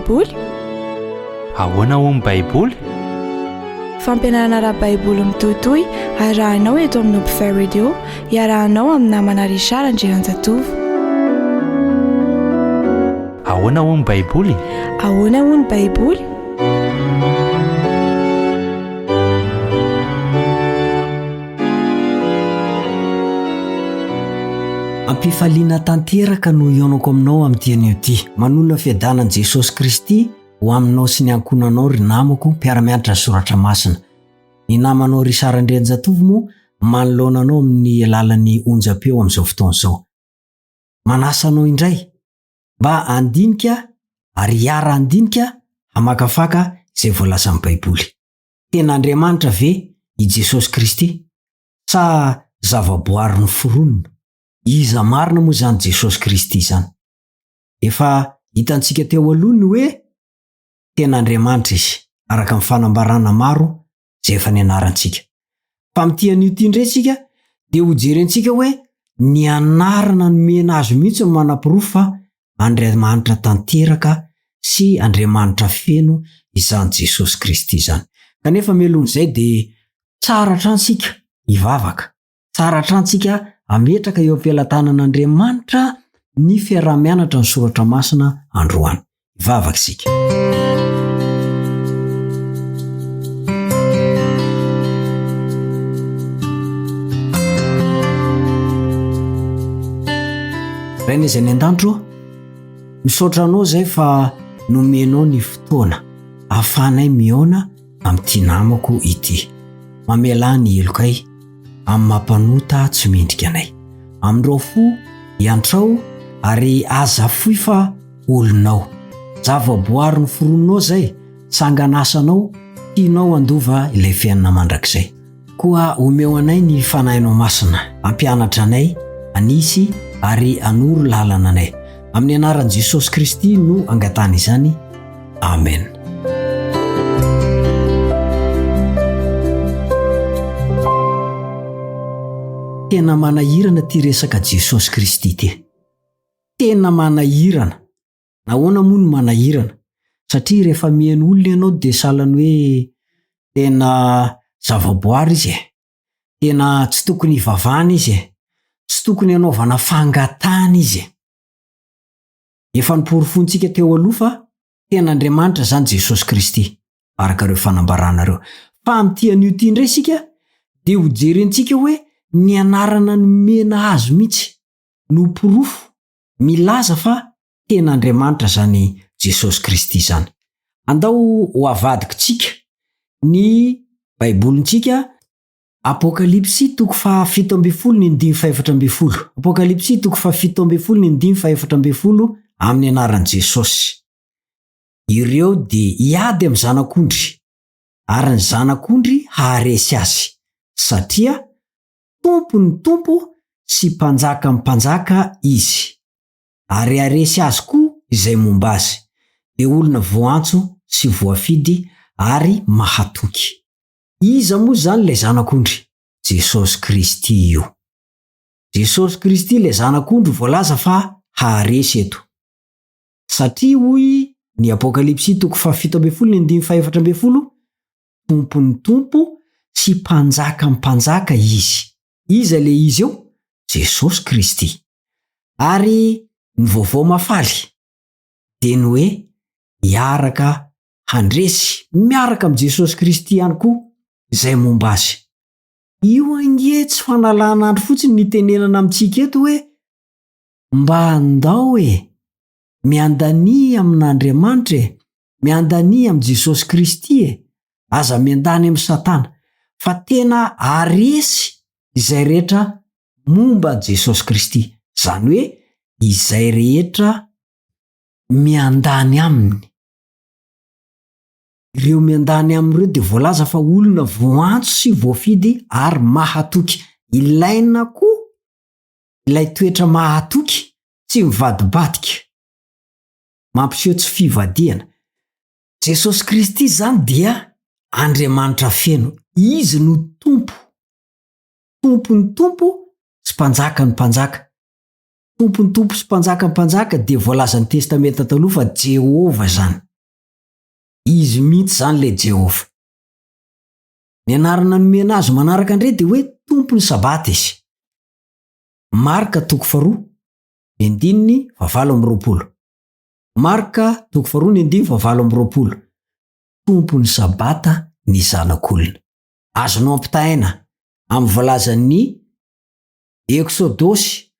baiboly? Ahoana ho ny baiboly? Fampianarana ara-baiboly mitohitohy arahanao eto amin'ny Open Radio, iarahanao amin'ny namana Richard Andrianjatovo. Ahoana ho ny baiboly? Ahoana ho ny baiboly? Ampifaliana tanteraka no ionako aminao amin'ity anio ty. Manona fiadanan'i Jesosy Kristy ho aminao sy ny ankonanao ry namako mpiara-mianatra ny soratra masina. Ny namanao Richard Andrianjatovo moa manoloana anao amin'ny alalan'ny onjam-peo amin'izao fotoana izao. Manasa anao indray mba andinika ary hiara andinika hamakafaka izay voalaza amin'ny baiboly. Tena Andriamanitra ve i Jesosy Kristy sa zavaboary noforonina? Iza marina moa zany Jesosy Kristy zany? Efa hitantsika teo aloha ny hoe tena Andriamanitra izy, araka amin'ny fanambarana maro izay efa nianarantsika. Fa amin'ity anio ity indray isika dia ho jerentsika hoe ny anarana nomena azy mihitsy no manam-pirofo fa Andriamanitra tanteraka sy Andriamanitra feno izany Jesosy Kristy zany. Kanefa melon'izay dia tsara trantsika hivavaka, tsara trantsika ametraka eo am-pelatanan'Andriamanitra ny fiarah-mianatra ny soratra masina androany. Hivavaka isika. Raina izay ny an-danitro, misaotra anao izay fa nomenao ny fotoana ahafahanay mihaona amin'ity namako ity. Mamela ny elokay amin'ny mampanota tsy mendrika anay. Amin'ireo fo hiantrao ary aza foy fa olonao. Zavaboary ny forononao izay, sanganasanao, tianao andova ilay fiainana mandrakizay. Koa omeo anay ny fanahinao masina, ampianatra anay, anisy ary anoro lalana anay. Amin'ny anaran'i Jesosy Kristy no angatana izany. Amen. Tena manahirana ty resaka Jesosy Kristy ty. Tena manahirana. Nahoana moa no manahirana? Satria rehefa mihaino olona ianao dia salany hoe tena zavaboary izy e. Tena tsy tokony hivavahana izy e. Tsy tokony hanaovana fangatahana izy e. Efa niporofontsika teo aloha fa tena Andriamanitra zany Jesosy Kristy araka ireo fanambarana ireo. Fa amin'ity anio ity indray isika dia ho jerentsika hoe ny anarana nomena azy mihitsy no porofo milaza fa tena Andriamanitra zany Jesosy Kristy zany. Andao ho avadikitsika ny baibolintsika Apokalipsy 7:7-12. Apokalipsy 7:7-12 amin'ny anaran'i Jesosy. Ireo dia hiady amin'ny zanak'ondry ary ny zanak'ondry haharesy azy satria tompo ny tompo sy mpanjaka ny mpanjaka izy, ary haharesy azy koa izay momba azy, dia olona voantso sy voafidy ary mahatoky. Iza moa zany ilay zanak'ondry? Jesosy Kristy io. Jesosy Kristy ilay zanak'ondry voalaza fa haharesy eto. Satria hoy ny Apokalipsy 7:7-14, tompo ny tompo sy mpanjaka ny mpanjaka izy. Iza le izy eo? Jesosy Kristy. Ary ny vaovao mafaly dia ny hoe hiaraka handresy miaraka amin'ny Jesosy Kristy ihany koa izay momba azy. Io ange tsy fanalan'andro fotsiny ny tenenana amintsika eto hoe mba andao miandania amin'Andriamanitra miandania amin'ny Jesosy Kristy aza miandany amin'ny Satana, fa tena haresy izay rehetra momba Jesosy Kristy, zany hoe izay rehetra miandany aminy. Ireo miandany amin'ireo dia voalaza fa olona voantso sy voafidy ary mahatoky. Ilaina koa ilay toetra mahatoky, tsy mivadibadika, mampiseho tsy fivadiana. Jesosy Kristy zany dia Andriamanitra feno. Izy no tompo. Tompo ny tompo sy mpanjaka ny mpanjaka. Tompo ny tompo sy mpanjaka ny mpanjaka dia voalaza ny testamenta taloha fa Jehova zany. izy mihitsy zany le Jehova. Ny anarana nomena azy manaraka indray dia hoe tompony sabata izy. Marka 2:7-20. Marka 2:7-20. Tompony sabata ny zanak'olona. Azonao ampitahaina amin'ny voalazan'ny Eksodosy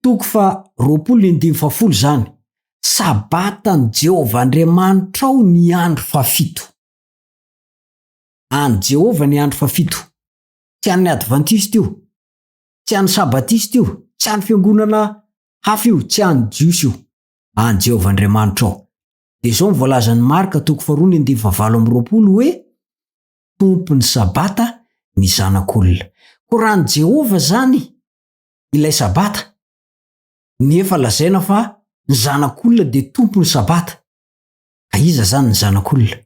2:20 zany. Sabata ny Jehova Andriamanitra ao ny andro fafito. Any Jehova ny andro fafito. Tsy an'ny Adventista io, tsy an'ny Sabatista io, tsy an'ny fiangonana hafa io, tsy an'ny Jiosy io. Any Jehova Andriamanitra ao. Dia izao mivolaza ny Marka 2:20 hoe tompony sabata ny zanak'olona. Ko raha ny Jehova zany ilay sabata, nefa lazaina fa ny zanak'olona dia tompony sabata. Ka iza zany ny zanak'olona?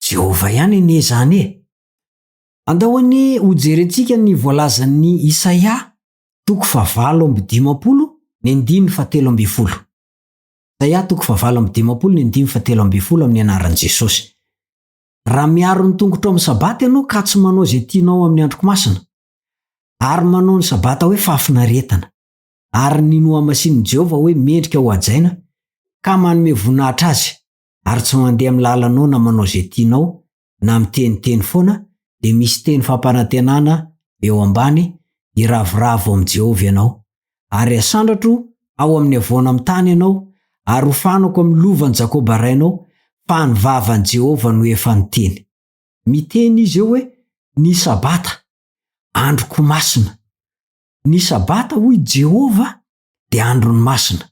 Jehova ihany anie zany e. Andahoany ho jerentsika ny voalazan'ny Isaia 9:17. Isaia 9:17 amin'ny anaran'i Jesosy. Raha miaro ny tongotra amin'ny sabata ianao ka tsy manao izay tianao amin'ny androko masina, ary manao ny sabata hoe fahafinaretana, ary ninoamasin'i Jehova hoe mendrika ho hajaina, ka manome voninahitra azy, ary tsy mandeha amin'ny lalanao na manao izay tianao na miteniteny foana, dia misy teny fampanantenana eo ambany, iravoravo amin'i Jehova ianao, ary asandratro ao amin'ny avoana amin'ny tany ianao, ary ho fanako amin'ny lovan'i Jakoba rainao, fa ny vavan'i Jehova no efa niteny. Miteny izy eo hoe ny sabata, androko masina. Ny sabata hoy Jehova dia androny masina.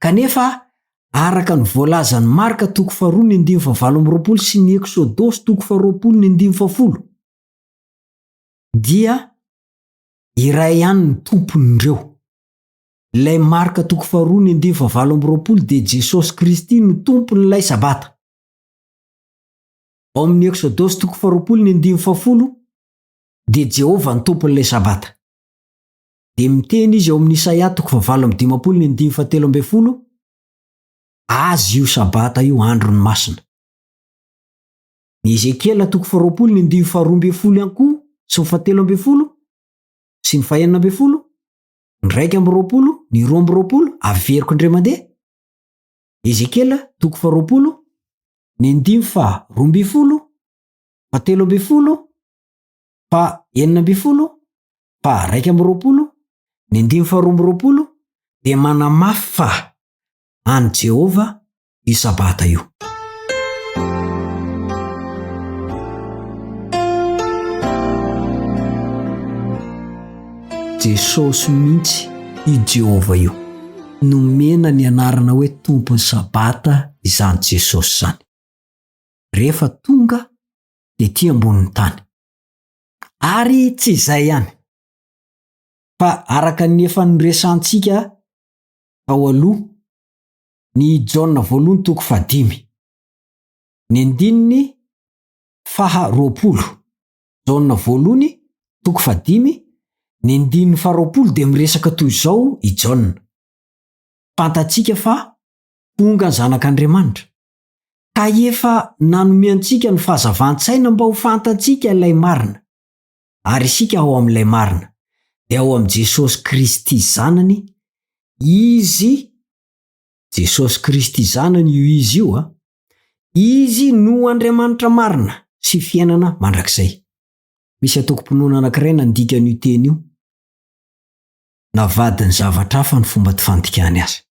Kanefa araka ny voalazan'ny Marka 2:20 sy ny Eksodosy 2:20 dia iray ihany ny tompon'ireo. Ilay Marka 2:20 dia Jesosy Kristy no tompon'ilay sabata. Ao amin'ny Eksodosy 2:20 dia Jehova ny tompon'ilay sabata. Dia miteny izy ao amin'ny Isaia 9:17 azy io sabata io androny masina. Ny Ezekiela 20:12 ihany koa sy 17 sy 19, ny 1:20, ny 2:20 averiko indray mandeha. Ezekiela 20, ny 9:12, 17, 19, 1:20, ny 9:12 dia manamafy fa any Jehova io sabata io. Jesosy mihitsy i Jehova io nomena ny anarana hoe tompony sabata izany Jesosy zany. Rehefa tonga dia ty ambonin'ny tany. Ary tsy izay ihany, fa araka ny efa noresantsika tao aloha, ny Jaona 1:5, ny 9:20, Jaona 1:5, ny 9:20 dia miresaka toy izao i Jaona. Fantatsika fa tonga ny zanak'Andriamanitra, ka efa nanome antsika ny fahazavan-tsaina mba ho fantatsika ilay marina, ary isika ao amin'ilay marina dia ao amin'i Jesosy Kristy zanany. Izy Jesosy Kristy zanany io izy io izy no Andriamanitra marina sy fiainana mandrakizay. Misy atokom-pinoana anankiray nandika an'io teny io, navadiny zavatra hafa ny fomba fandikany azy.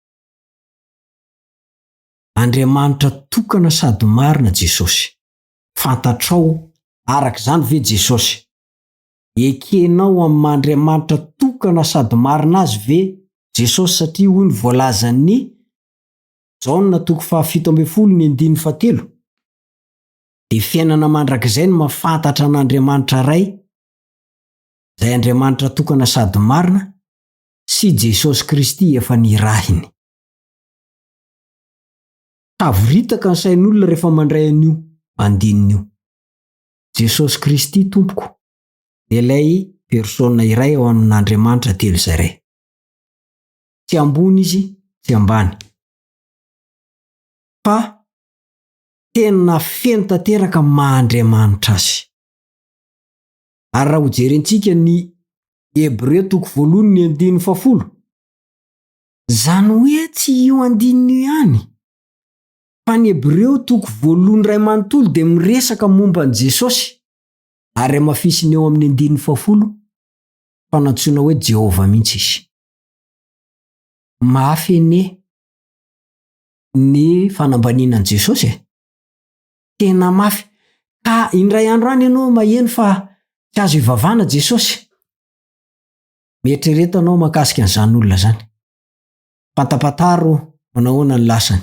Andriamanitra tokana sady marina Jesosy. Fantatrao araka izany ve Jesosy? Ekenao amin'ny Andriamanitra tokana sady marina azy ve Jesosy, satria hoy ny voalazan'ny Jaona 7:7. Dia fiainana mandrakizay no mahafantatra an'Andriamanitra ray, izay Andriamanitra tokana sady marina, sy Jesosy Kristy efa nirahiny. Tavoritaka ny sain'olona rehefa mandray an'io andininy io. Jesosy Kristy tompoko, dia ilay persona iray ao amin'Andriamanitra telo izay iray. Tsy ambony izy, tsy ambany, fa tena feno tanteraka mahandriamanitra azy. Ary raha hojerentsika ny Hebreo 9:10, zany hoe tsy io andininy ihany, fa ny Hebreo 9:2 dia miresaka momba an' Jesosy, ary amafisiny eo amin'ny 10 fanantsoina hoe Jehova mihitsy izy. Mafy ene ny fanambaninan Jesosy, tena mafy. Ka indray andro any ianao maheno fa tsy azo ivavana Jesosy, mieritrereto anao makasika an'izany olona zany. Pantapataro manahoana ny lasany,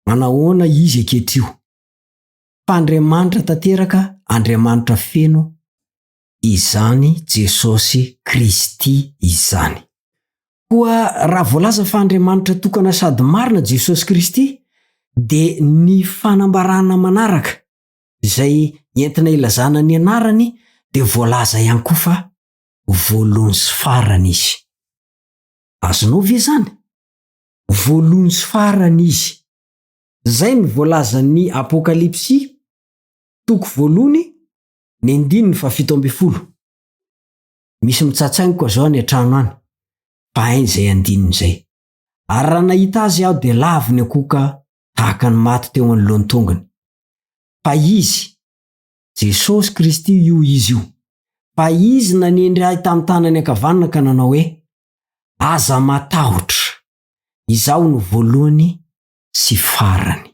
manahoana izy ankehitr'io. Fa Andriamanitra tanteraka, Andriamanitra feno izany Jesosy Kristy izany. Koa raha voalaza fa Andriamanitra tokana sady marina Jesosy Kristy, dia ny fanambarana manaraka izay entina ilazana ny anarany dia voalaza ihany koa fa voalohany sy farany izy. Azonao ve zany? Voalohany sy farany izy. Zay ny voalaza ny Apokalipsy 1:7. Misy mitsatsaingo koa zao any an-trano any, fa hainy zay andininy zay. Ary raha nahita azy aho dia lavo ny akoka tahaka ny maty teo anoloan'ny tongony. Fa izy, Jesosy Kristy io izy io, fa izy nanendry ahy tamin'ny tanany ankavanana ka nanao hoe, aza matahotra, izaho no voalohany sy farany.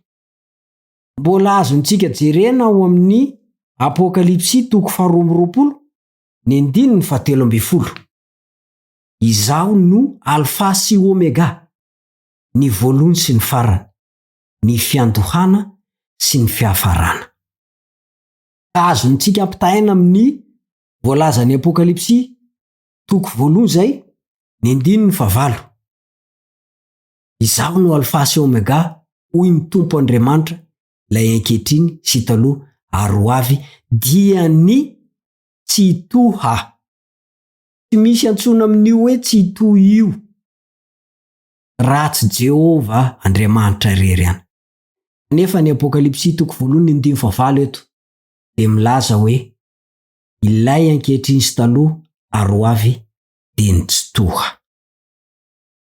Mbola azontsika jerena ao amin'ny Apokalipsy 2:20, izaho no Alfa sy Omega, ny voalohany sy ny farany, ny fiandohana sy ny fiafarana. Azontsika ampitahaina amin'ny voalazan'ny Apokalipsy 2:9, izaho no Alfa sy Omega, hoy ny Tompo Andriamanitra, ilay ankehitriny sy taloha ary ho avy, dia ny tsy toha. Tsy misy antsoina amin'io hoe tsy toha io raha tsy Jehova Andriamanitra irery ihany. Nefa ny Apokalipsy 2:9 eto dia milaza hoe ilay ankehitriny sy taloha ary ho avy dia ny tsy toha.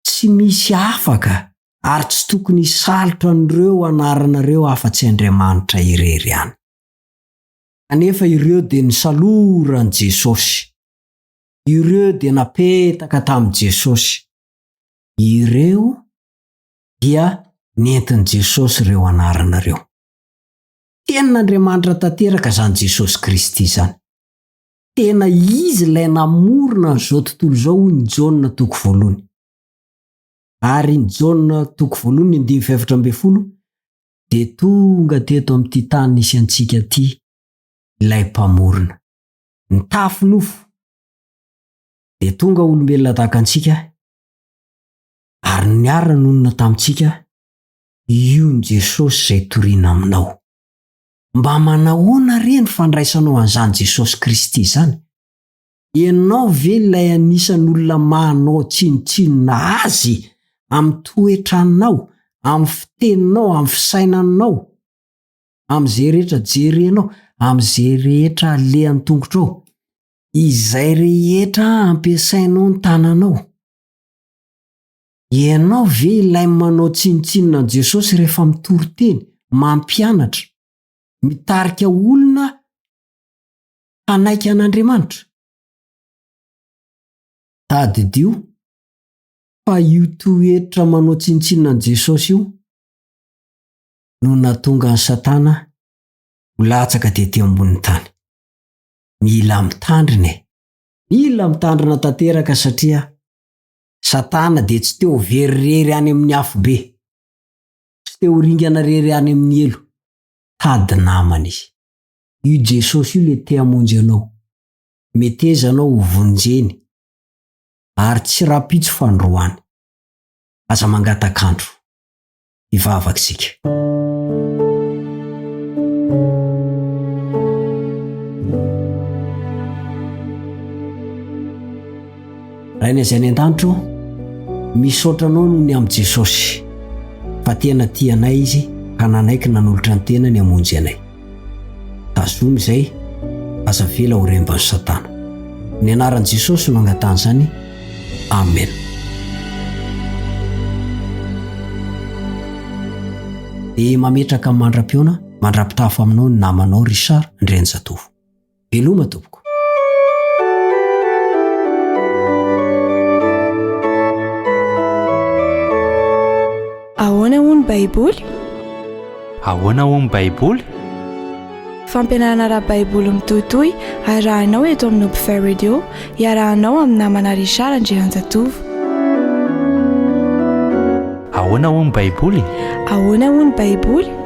Tsy misy afaka ary tsy tokony hisalotra an'ireo anaranareo afa-tsy Andriamanitra irery ihany. Kanefa ireo dia nisaloran Jesosy, ireo dia napetaka tamin'i Jesosy, ireo dia nentin' Jesosy ireo anaranareo. Tenin'Andriamanitra tanteraka zany Jesosy Kristy zany. Tena izy ilay namorona an'izao tontolo izao, ny Jaona 1:1. Ary ny Jaona 1:7 dia tonga teto amin'ity tany nisy antsika ty ilay mpamorona, nitafy nofo, dia tonga olombelona tahaka antsika, ary niara-nonina tamintsika, io ny Jesosy izay toriana aminao. Mba manahoana re ny fandraisanao an'izany Jesosy Kristy zany? Ianao ve ilay anisan'olona manao tsinotsinona azy amin'ny toetranao, amin'ny fiteninao, amin'ny fisainanao, amin'izay rehetra jerenao, amin'izay rehetra alehan'ny tongotrao, izay rehetra ampiasainao ny tananao? Ianao ve ilay manao tsinotsinona an' Jesosy rehefa mitory-teny, mampianatra, mitarika olona hanaiky an'Andriamanitra? Tadidio fa io toetra manao tsinotsinona an' Jesosy io no nahatonga ny Satana ho latsaka tetỳ ambonin'ny tany. Mila mitandrina tanteraka, satria Satana dia tsy teo verirery any amin'ny afo be, tsy teo ringana rery any amin'ny elo. Tady namana izy. Io Jesosy io le te hamonjy anao, meteza anao ho vonjeny, ary tsy rapitso fandroany. Aza mangatakandro, ivavaka isika. Raha ny izay an-danitro, misaotra anao noho ny amin'i Jesosy, fa tena tianay izy ka nanaiky nanolotra ny tenany hamonjy anay. Tazomy izay aza vela ho remban'ny Satana. Ny anaran'i Jesosy no angatany izany. Amen. Dia mametraka amin'ny mandram-piona mandra-pitafa aminao ny namanao Richard Ndrenjatovo. Veloma tompoko. Ahoana hono Baiboly? Ahoana hono Baiboly? Fampianarana ara-Baiboly mitohitoy arahanao eto amin'ny Upfer Radio, iarahanao amin'ny namana Richard Ndrenjatovo. Ahoana hono Baiboly? Ahoana hono Baiboly?